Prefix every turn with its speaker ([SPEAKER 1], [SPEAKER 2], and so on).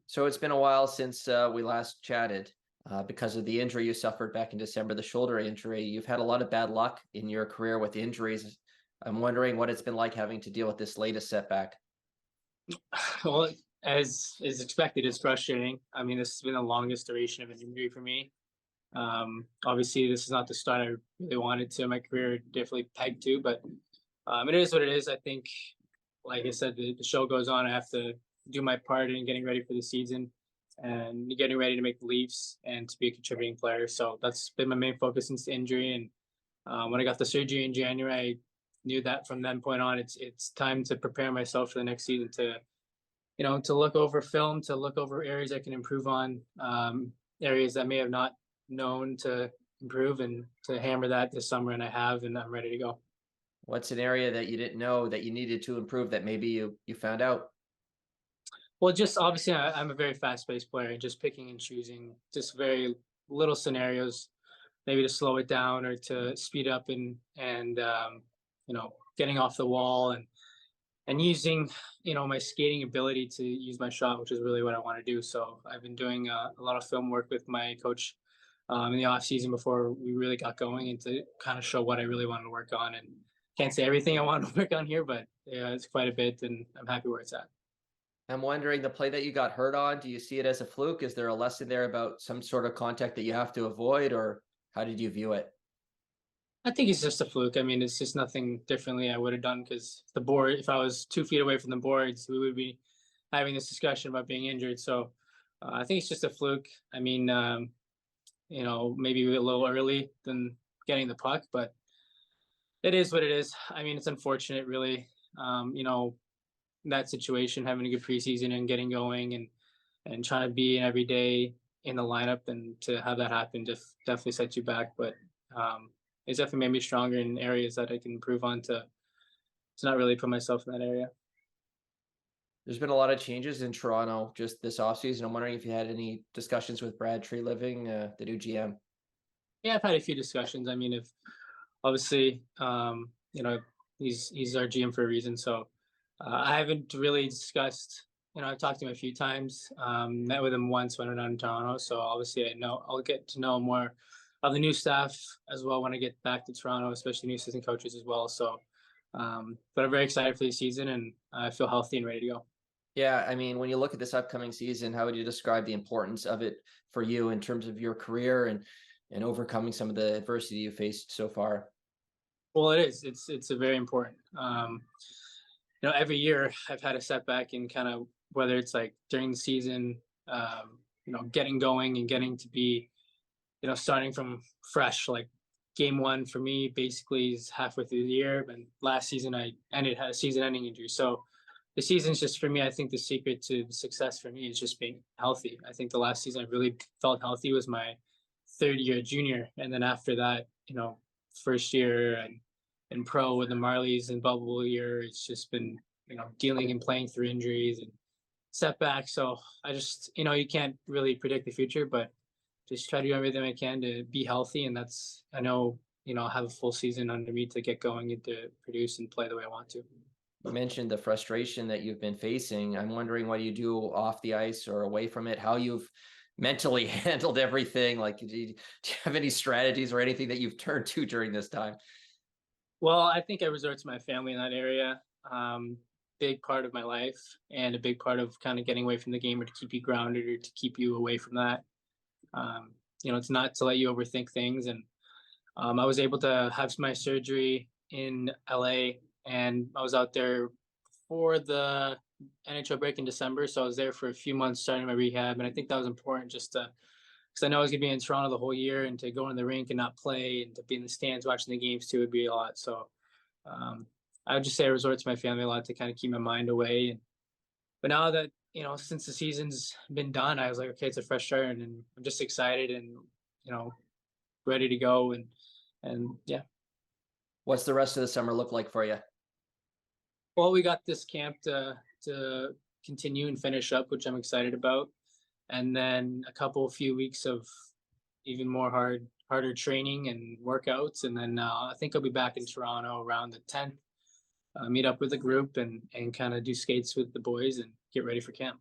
[SPEAKER 1] So it's been a while since we last chatted because of the injury you suffered back in December, the shoulder injury. You've had a lot of bad luck in your career with injuries. I'm wondering what it's been like having to deal with this latest setback.
[SPEAKER 2] Well, as expected, it's frustrating. I mean, this has been the longest duration of an injury for me. Obviously, this is not the start I really wanted to. My career definitely pegged to, but it is what it is. I think, like I said, the show goes on. I have to do my part in getting ready for the season and getting ready to make the Leafs and to be a contributing player. So that's been my main focus since the injury. And when I got the surgery in January, I knew that from that point on, it's time to prepare myself for the next season to to look over film, to look over areas I can improve on, areas that may have not known to improve, and to hammer that this summer. And I have, and I'm ready to go.
[SPEAKER 1] What's an area that you didn't know that you needed to improve that maybe you found out?
[SPEAKER 2] Well, just obviously, I'm a very fast-paced player, and just picking and choosing just very little scenarios, maybe to slow it down or to speed up, and getting off the wall and using my skating ability to use my shot, which is really what I want to do. So I've been doing a lot of film work with my coach in the off season before we really got going, and to kind of show what I really wanted to work on. And can't say everything I want to work on here, but yeah, it's quite a bit, and I'm happy where it's at.
[SPEAKER 1] I'm wondering the play that you got hurt on, do you see it as a fluke? Is there a lesson there about some sort of contact that you have to avoid, or how did you view it?
[SPEAKER 2] I think it's just a fluke. I mean, it's just nothing differently I would have done, because the board, if I was 2 feet away from the boards, we would be having this discussion about being injured. So I think it's just a fluke. I mean, maybe a little early than getting the puck, but it is what it is. I mean, it's unfortunate, really. That situation, having a good preseason and getting going, and trying to be in every day in the lineup, and to have that happen just definitely sets you back. But it's definitely made me stronger in areas that I can improve on, to not really put myself in that area.
[SPEAKER 1] There's been a lot of changes in Toronto just this offseason. I'm wondering if you had any discussions with Brad Tree Living, the new GM.
[SPEAKER 2] Yeah, I've had a few discussions. I mean, if obviously, he's our GM for a reason. So I haven't really discussed. I've talked to him a few times. Met with him once when I went down in Toronto. So obviously, I know I'll get to know more of the new staff as well when I get back to Toronto, especially new assistant coaches as well. So, but I'm very excited for the season, and I feel healthy and ready to go.
[SPEAKER 1] Yeah, I mean, when you look at this upcoming season, how would you describe the importance of it for you in terms of your career and overcoming some of the adversity you faced so far?
[SPEAKER 2] Well, it is. It's a very important. Every year I've had a setback in kind of whether it's like during the season, getting going and getting to be, starting from fresh. Like game one for me basically is halfway through the year, and last season I had a season-ending injury. So the season's just for me. I think the secret to success for me is just being healthy. I think the last season I really felt healthy was my third year junior, and then after that, first year and pro with the Marlies and bubble year, it's just been dealing and playing through injuries and setbacks. So I just you can't really predict the future, but just try to do everything I can to be healthy, and that's I know I'll have a full season under me to get going and to produce and play the way I want to.
[SPEAKER 1] You mentioned the frustration that you've been facing. I'm wondering what you do off the ice or away from it, how you've mentally handled everything. Like, do you have any strategies or anything that you've turned to during this time?
[SPEAKER 2] Well, I think I resort to my family in that area. Big part of my life, and a big part of kind of getting away from the game, or to keep you grounded, or to keep you away from that. It's not to let you overthink things. And I was able to have my surgery in LA, and I was out there for the NHL break in December. So I was there for a few months starting my rehab. And I think that was important, just to, because I know I was going to be in Toronto the whole year, and to go in the rink and not play, and to be in the stands watching the games too would be a lot. So um, I would just say I resort to my family a lot to kind of keep my mind away. But now that, since the season's been done, I was like, okay, it's a fresh start, and I'm just excited and, you know, ready to go. And yeah.
[SPEAKER 1] What's the rest of the summer look like for you?
[SPEAKER 2] Well, we got this camp to continue and finish up, which I'm excited about. And then few weeks of even more harder training and workouts. And then I think I'll be back in Toronto around the 10th, meet up with the group, and kind of do skates with the boys and get ready for camp.